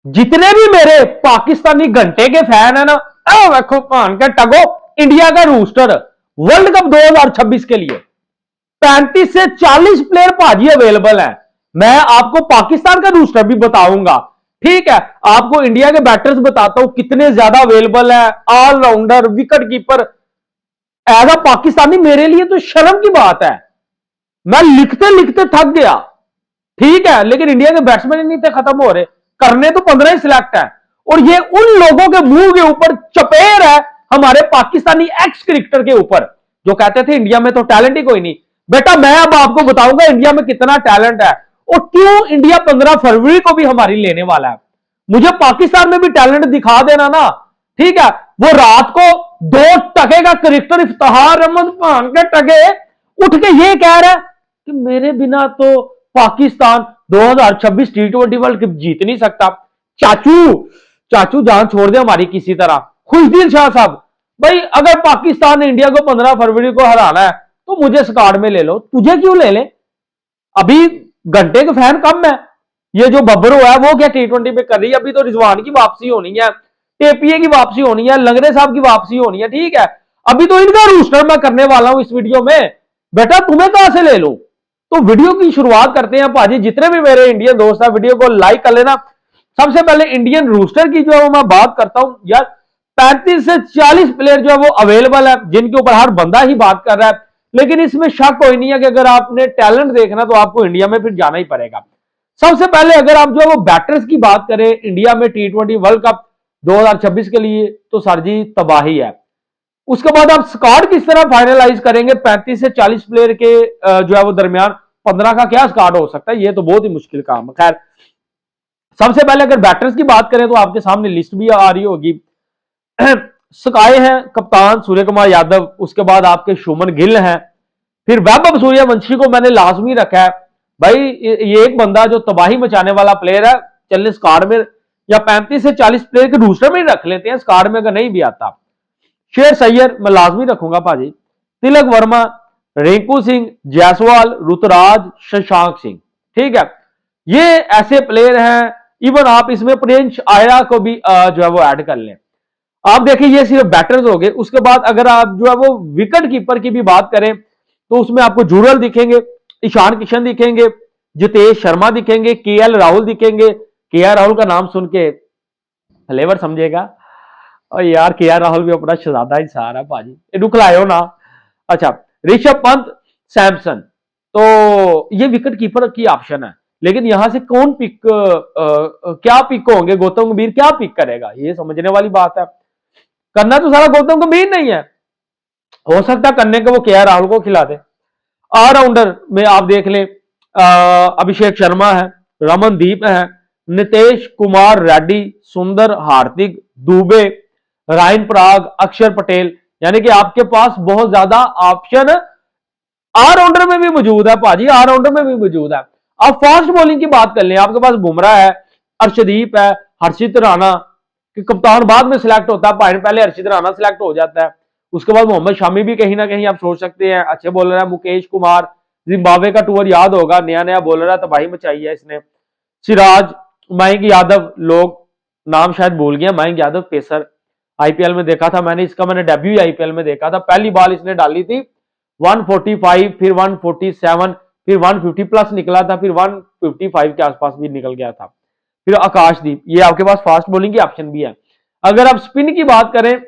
जितने भी मेरे पाकिस्तानी घंटे के फैन है ना, देखो भान के टगो, इंडिया का रूस्टर वर्ल्ड कप 2026 के लिए 35 से 40 प्लेयर भाजी अवेलेबल है। मैं आपको पाकिस्तान का रूस्टर भी बताऊंगा, ठीक है। आपको इंडिया के बैटर्स बताता हूं कितने ज्यादा अवेलेबल है, allrounder, wicket keeper. As a Pakistani मेरे लिए तो शर्म की बात है, मैं लिखते लिखते थक गया, ठीक है। लेकिन इंडिया के बैट्समैन ही नहीं थे खत्म हो रहे, करने तो 15 ही सिलेक्ट है। और ये उन लोगों के मुंह के ऊपर चपेर है, हमारे पाकिस्तानी एक्स क्रिकेटर के ऊपर, जो कहते थे इंडिया में तो टैलेंट ही कोई नहीं। बेटा मैं अब आपको बताऊंगा इंडिया में कितना टैलेंट है, और क्यों इंडिया 15 फरवरी को भी हमारी लेने वाला है। मुझे पाकिस्तान में भी टैलेंट दिखा देना ना, ठीक है। वो रात को 2 टके का क्रिकेटर इफ्तिखार अहमद खान के टके उठ के ये कह रहा है कि मेरे बिना तो पाकिस्तान 2026 T20 वर्ल्ड कप जीत नहीं सकता। चाचू चाचू जान छोड़ दे हमारी किसी तरह। खुशदिल शाह साहब, भाई अगर पाकिस्तान ने इंडिया को 15 फरवरी को हराना है तो मुझे स्क्वाड में ले लो, तुझे क्यों ले ले। अभी घंटे के फैन कम है, ये जो बब्बरू है वो क्या T20 पे कर रही है। अभी तो रिजवान की वापसी होनी है, टेपीए की वापसी होनी है, लंगरे साहब की वापसी होनी है, ठीक है। अभी तो इनका रूस्टर मैं करने वाला हूं इस वीडियो में, बेटा तुम्हें कहां से ले लो। तो वीडियो की शुरुआत करते हैं भाजी। जितने भी मेरे इंडियन दोस्त हैं वीडियो को लाइक कर लेना। सबसे पहले इंडियन रूस्टर की जो है मैं बात करता हूं यार, 35 से 40 प्लेयर जो है वो अवेलेबल है, जिनके ऊपर हर बंदा ही बात कर रहा है। लेकिन इसमें शक कोई नहीं है कि अगर आपने टैलेंट देखना तो आपको इंडिया में फिर जाना ही पड़ेगा। सबसे पहले अगर आप जो है वो बैटर्स की बात करें इंडिया में T20 वर्ल्ड कप 2026 के लिए, तो सर जी तबाही है। उसके बाद आप स्क्वाड किस तरह फाइनलाइज करेंगे 35 से 40 प्लेयर के जो है वो दरमियान 15 का क्या स्क्वाड हो सकता है, ये तो बहुत ही मुश्किल काम है। खैर सबसे पहले अगर बैटर्स की बात करें तो आपके सामने लिस्ट भी आ रही होगी। स्काई हैं कप्तान सूर्य कुमार यादव, उसके बाद आपके शुभमन गिल हैं, फिर वैभव सूर्यवंशी को मैंने लाजमी रखा है। भाई ये एक बंदा जो तबाही मचाने वाला प्लेयर है, चलने स्क्वाड में या 35 से 40 प्लेयर के दूसरे में ही रख लेते हैं, स्क्वाड में अगर नहीं भी आता। शेर सैयद मैं लाजमी रखूंगा भाजी, तिलक वर्मा, रिंकू सिंह, जायसवाल, ऋतुराज, शशांक सिंह, ठीक है। ये ऐसे प्लेयर हैं। इवन आप इसमें प्रिंस आयरा को भी जो है वो ऐड कर लें। आप देखिए ये सिर्फ बैटर्स हो गए। उसके बाद अगर आप जो है वो विकेट कीपर की भी बात करें तो उसमें आपको जुरल दिखेंगे, ईशान किशन दिखेंगे, जितेश शर्मा दिखेंगे, केएल राहुल दिखेंगे। केएल राहुल का नाम सुन के फ्लेवर समझेगा, और यार केएल राहुल भी अपना शहजादा इंसान है भाजी, रुकलायो ना। अच्छा ऋषभ पंत, सैमसन, तो ये विकेट कीपर की ऑप्शन है। लेकिन यहां से कौन पिक क्या पिक होंगे, गौतम गंभीर क्या पिक करेगा, ये समझने वाली बात है। करना तो सारा गौतम गंभीर नहीं है, हो सकता है करने के वो केएल राहुल को खिला दे। ऑलराउंडर में आप देख लें अभिषेक शर्मा है, रमनदीप है, नितेश कुमार रेड्डी, सुंदर, हार्दिक, दुबे, रायन पराग, अक्षर पटेल, यानी कि आपके पास बहुत ज्यादा ऑप्शन ऑलराउंडर में भी मौजूद है भाजी, ऑलराउंडर में भी मौजूद है। अब फास्ट बॉलिंग की बात कर लें, आपके पास बुमराह है, अर्शदीप है, हर्षित राणा कि कप्तान बाद में सिलेक्ट होता है, पहले हर्षित राणा सिलेक्ट हो जाता है। उसके बाद मोहम्मद शामी भी कहीं ना कहीं आप सोच सकते हैं, अच्छे बॉलर है। मुकेश कुमार, जिम्बाब्वे का टूर याद होगा, नया नया बॉलर है, तबाही मचाई है इसने। सिराज, मयंक यादव, लोग नाम शायद भूल गए, मयंक यादव पेसर, आईपीएल में देखा था मैंने इसका, मैंने डेब्यू आईपीएल में देखा था। पहली बॉल इसने डाली थी 145, फिर 147, फिर 150 प्लस निकला था, फिर 155 के आसपास भी निकल गया था। फिर आकाशदीप, ये आपके पास फास्ट बॉलिंग की ऑप्शन भी है। अगर आप स्पिन की बात करें,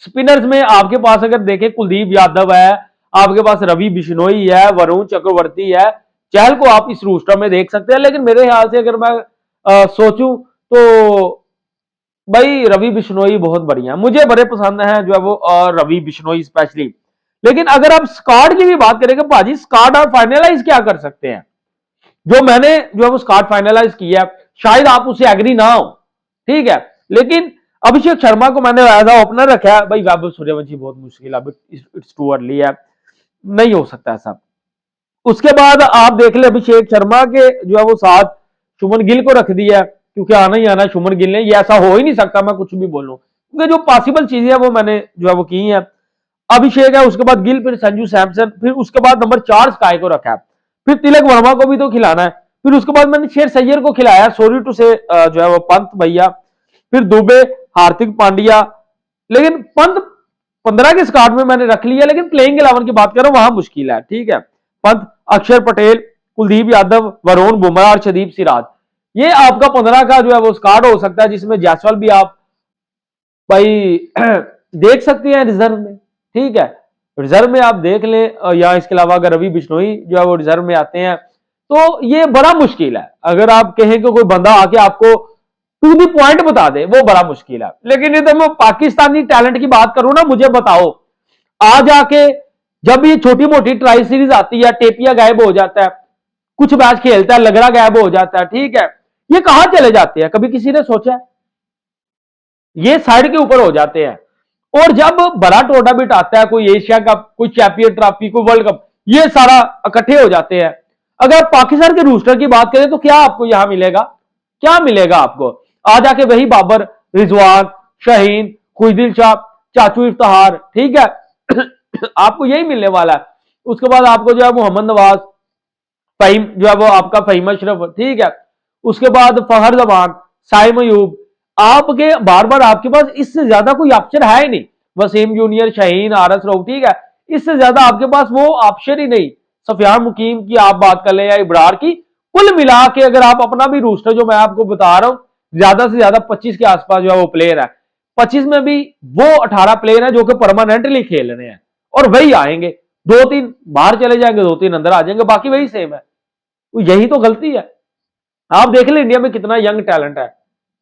स्पिनर्स में आपके पास अगर देखें कुलदीप यादव है, आपके पास रवि बिश्नोई है, वरुण चक्रवर्ती है, चहल को आप इस रूस्टर में देख सकते हैं। लेकिन मेरे ख्याल से अगर मैं सोचूं तो भाई रवि बिश्नोई बहुत बढ़िया, मुझे बड़े पसंद है जो है वो रवि बिश्नोई स्पेशली। लेकिन अगर आप स्क्वाड की भी बात करेंगे भाजी, स्क्वाड आप फाइनलाइज क्या कर सकते हैं, जो मैंने जो है वो स्क्वाड फाइनलाइज किया, शायद आप उससे एग्री ना हो, ठीक है। लेकिन अभिषेक शर्मा को मैंने एज अ ओपनर रखा है। भाई वैभव सूर्यवंशी बहुत मुश्किल है, इट्स टू अर्ली है, नहीं हो सकता ऐसा। उसके बाद आप देख ले अभिषेक शर्मा के जो है वो साथ शुभमन गिल को रख दिया, क्योंकि आना ही आना शुभमन गिल ने, ये ऐसा हो ही नहीं सकता मैं कुछ भी बोलूं, क्योंकि जो पॉसिबल चीजें है वो मैंने जो है वो की है। अभिषेक है, उसके बाद गिल, फिर संजू सैमसन, फिर उसके बाद नंबर 4 स्काई को रखा है, फिर तिलक वर्मा को भी तो खिलाना है। फिर उसके बाद मैंने शेर सैयर को खिलाया, सॉरी टू से जो है वो पंत भैया, फिर दुबे, हार्दिक पांड्या। लेकिन पंत 15 के स्क्वाड में मैंने रख लिया, लेकिन प्लेइंग 11 की बात कर रहा हूं वहां मुश्किल है। ठीक है, पंत, अक्षर पटेल, कुलदीप यादव, वरुण बुमराह, अर्शदीप सिराज, ये आपका 15 का जो है वो स्क्वाड हो सकता है, जिसमें जायसवाल भी आप भाई देख सकते हैं रिजर्व में। ठीक है, रिजर्व में आप देख लें, या इसके अलावा अगर रवि बिश्नोई जो है वो रिजर्व में आते हैं तो ये बड़ा मुश्किल है। अगर आप कहें कि कोई बंदा आके आपको टू दी पॉइंट बता दे, वो बड़ा मुश्किल है। लेकिन ये तो मैं पाकिस्तानी टैलेंट की बात करूं ना, मुझे बताओ, आज आके जब ये छोटी मोटी ट्राई सीरीज आती है, टेपिया गायब हो जाता है, कुछ मैच खेलता है, लगड़ा गायब हो जाता है। ठीक है, ये कहां चले जाते हैं, कभी किसी ने सोचा है? ये साइड के ऊपर हो जाते हैं। और जब बड़ा टूर्नामेंट आता है, कोई एशिया कप, कोई चैंपियन ट्रॉफी, कोई वर्ल्ड कप, ये सारा इकट्ठे हो जाते हैं। अगर पाकिस्तान के रूस्टर की बात करें तो क्या आपको यहां मिलेगा? क्या मिलेगा आपको? आज आके वही बाबर, रिजवान, शाहीन, खुशदिल शाह, चाचू इफ्तिहार, ठीक है आपको यही मिलने वाला है। उसके बाद आपको जो है मोहम्मद नवाज, फहीम जो है वो आपका फहीम अशरफ, ठीक है, उसके बाद फहर जमान, साइम अयूब, आपके बार बार आपके पास इससे ज्यादा कोई ऑप्शन है ही नहीं। वसीम जूनियर, शाहीन, आरस रऊफ, ठीक है, इससे ज्यादा आपके पास वो ऑप्शन ही नहीं। सफियान मुकीम की आप बात कर ले या इब्रार की, कुल मिला के अगर आप अपना भी रूस्टर जो मैं आपको बता रहा हूं, ज्यादा से ज्यादा 25 के आसपास जो है वो प्लेयर है। 25 में भी वो 18 प्लेयर है जो कि परमानेंटली खेल रहे हैं, और वही आएंगे। 2-3 बाहर चले जाएंगे, 2-3 अंदर आ जाएंगे, बाकी वही सेम है। यही तो गलती है। आप देख ले इंडिया में कितना यंग टैलेंट है,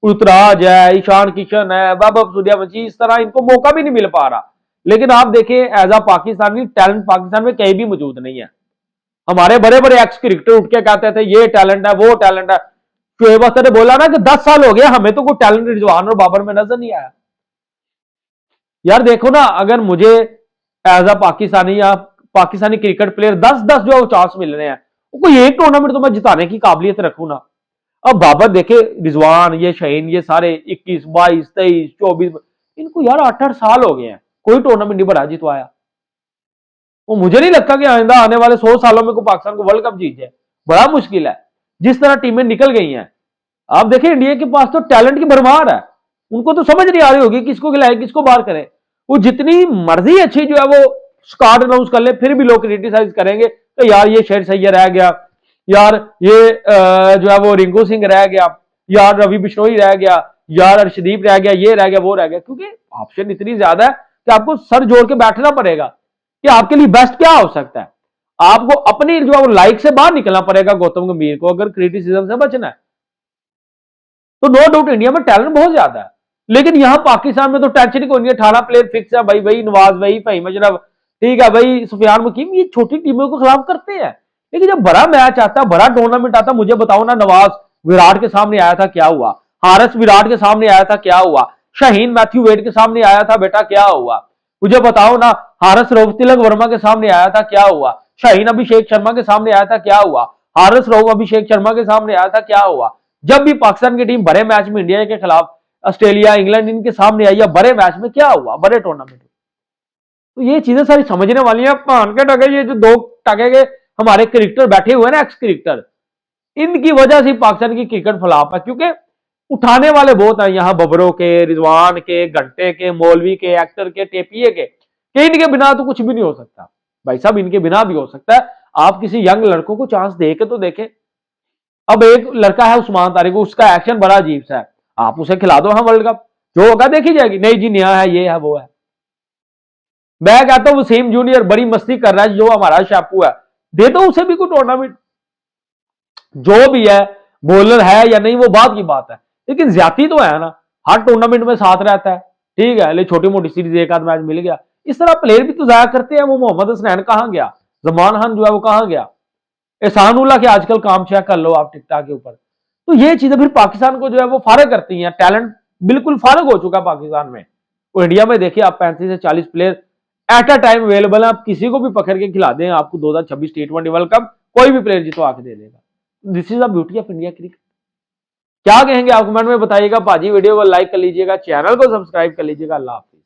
ऋतुराज है, ईशान किशन है, वैभव सूर्यवंशी, इस तरह इनको मौका भी नहीं मिल पा रहा। लेकिन आप देखें, as a Pakistani talent Pakistan में कहीं भी मौजूद नहीं है। हमारे बड़े बड़े एक्स क्रिकेटर उठ के कहते थे ये टैलेंट है, वो टैलेंट है। शोएब अख्तर ने बोला ना कि 10 साल हो गया, हमें तो कोई टैलेंट रिजवान और बाबर में नजर नहीं आया। यार देखो ना, अगर मुझे एज अ पाकिस्तानी या पाकिस्तानी क्रिकेट प्लेयर 10-10 जो चांस मिल रहे हैं, कोई एक टूर्नामेंट तो मैं जिताने की काबिलियत रखूं ना। अब बाबर देखे, रिजवान, ये शहीन, ये सारे 21, 22, 23, 24, इनको यार 8-8 साल हो गए हैं, कोई टूर्नामेंट नहीं बड़ा जितवाया। वो मुझे नहीं लगता कि आइंदा आने वाले 100 सालों में को पाकिस्तान को वर्ल्ड कप जीत जाए, बड़ा मुश्किल है। जिस तरह टीमें निकल गई हैं, आप देखें इंडिया के पास तो टैलेंट की भरमार है। उनको तो समझ नहीं आ रही होगी किसको खिलाए किसको बाहर करें। वो जितनी मर्जी अच्छी जो है वो स्क्वाड अनाउंस कर ले, फिर भी लोग क्रिटिसाइज करेंगे तो यार ये शेर सैयद रह गया, यार ये जो है वो रिंकू सिंह रह गया, यार रवि बिश्नोई रह गया, यार अर्शदीप रह गया, ये रह गया, वो रह गया। क्योंकि ऑप्शन इतनी ज्यादा है कि आपको सर जोड़ के बैठना पड़ेगा कि आपके लिए बेस्ट क्या हो सकता है। आपको अपनी जो है वो लाइक से बाहर निकलना पड़ेगा गौतम गंभीर को, अगर क्रिटिसिज्म से बचना है। तो नो डाउट इंडिया में टैलेंट बहुत ज्यादा है, लेकिन यहां पाकिस्तान में तो टेंशन ही कोई नहीं है। 18 प्लेयर फिक्स है भाई, वही नवाज, वही फहीम अशरफ, ठीक है भाई, सुफियान मुकीम, ये छोटी टीमों को खिलाफ करते हैं। लेकिन जब बड़ा मैच आता है, बड़ा टूर्नामेंट आता है, मुझे बताओ ना, नवाज विराट के सामने आया था, क्या हुआ? हारिस विराट के सामने आया था, क्या हुआ? शाहीन मैथ्यू वेड के सामने आया था, बेटा क्या हुआ? मुझे बताओ ना, हारिस रऊफ तिलक वर्मा के सामने आया था, क्या हुआ? शाहीन अभिषेक शर्मा के सामने आया था, क्या हुआ? हारिस रऊफ अभिषेक शर्मा के सामने आया था, क्या हुआ? जब भी पाकिस्तान की टीम बड़े मैच में इंडिया के खिलाफ, ऑस्ट्रेलिया, इंग्लैंड, इनके सामने आई है बड़े मैच में, क्या हुआ बड़े टूर्नामेंट? तो ये चीजें सारी समझने वाली हैं। भान के टके ये जो 2 टके के हमारे क्रिकेटर बैठे हुए हैं ना, एक्स क्रिकेटर, इनकी वजह से पाकिस्तान की क्रिकेट फ्लॉप है। क्योंकि उठाने वाले बहुत हैं यहां, बबरों के, रिजवान के, घंटे के, मौलवी के, एक्टर के, टेपिए के, कि इनके बिना तो कुछ भी नहीं हो सकता। भाई साहब, इनके बिना भी हो सकता है। आप किसी यंग लड़कों को चांस दे के तो देखे। अब एक लड़का है उस्मान तारिक, उसका एक्शन बड़ा अजीब सा है, आप उसे खिला दो, हाँ वर्ल्ड कप जो होगा देखी जाएगी। नहीं जी, नया है, ये है, वो है। मैं कहता हूं वसीम जूनियर बड़ी मस्ती कर रहा है, जो हमारा शापू है, दे दो उसे भी कोई टूर्नामेंट। जो भी है, बॉलर है या नहीं वो बात की बात है, लेकिन ज्यादा तो है ना, हर टूर्नामेंट में साथ रहता है, ठीक है, लेकिन छोटी मोटी सीरीज एक आध मैच मिल गया। इस तरह प्लेयर भी तो जाया करते हैं। वो मोहम्मद हसनैन कहां गया? जमान खान जो है वो कहां गया? एहसानुल्लाह के आजकल काम चेक कर लो आप टिकटॉक के ऊपर। तो ये चीजें फिर पाकिस्तान को जो है वो फारग करती हैं। टैलेंट बिल्कुल फारग हो चुका है पाकिस्तान में। और इंडिया में देखिए आप 35 से 40 player at a time available है। आप किसी को भी पकड़ के खिला दें, आपको 2026 T20 वर्ल्ड कप कोई भी प्लेयर जितवा के दे देगा। This is the beauty of India cricket. क्या कहेंगे आप कमेंट में बताइएगा। भाजी वीडियो को लाइक कर लीजिएगा, चैनल को सब्सक्राइब कर लीजिएगा। अल्लाह हाफिज़।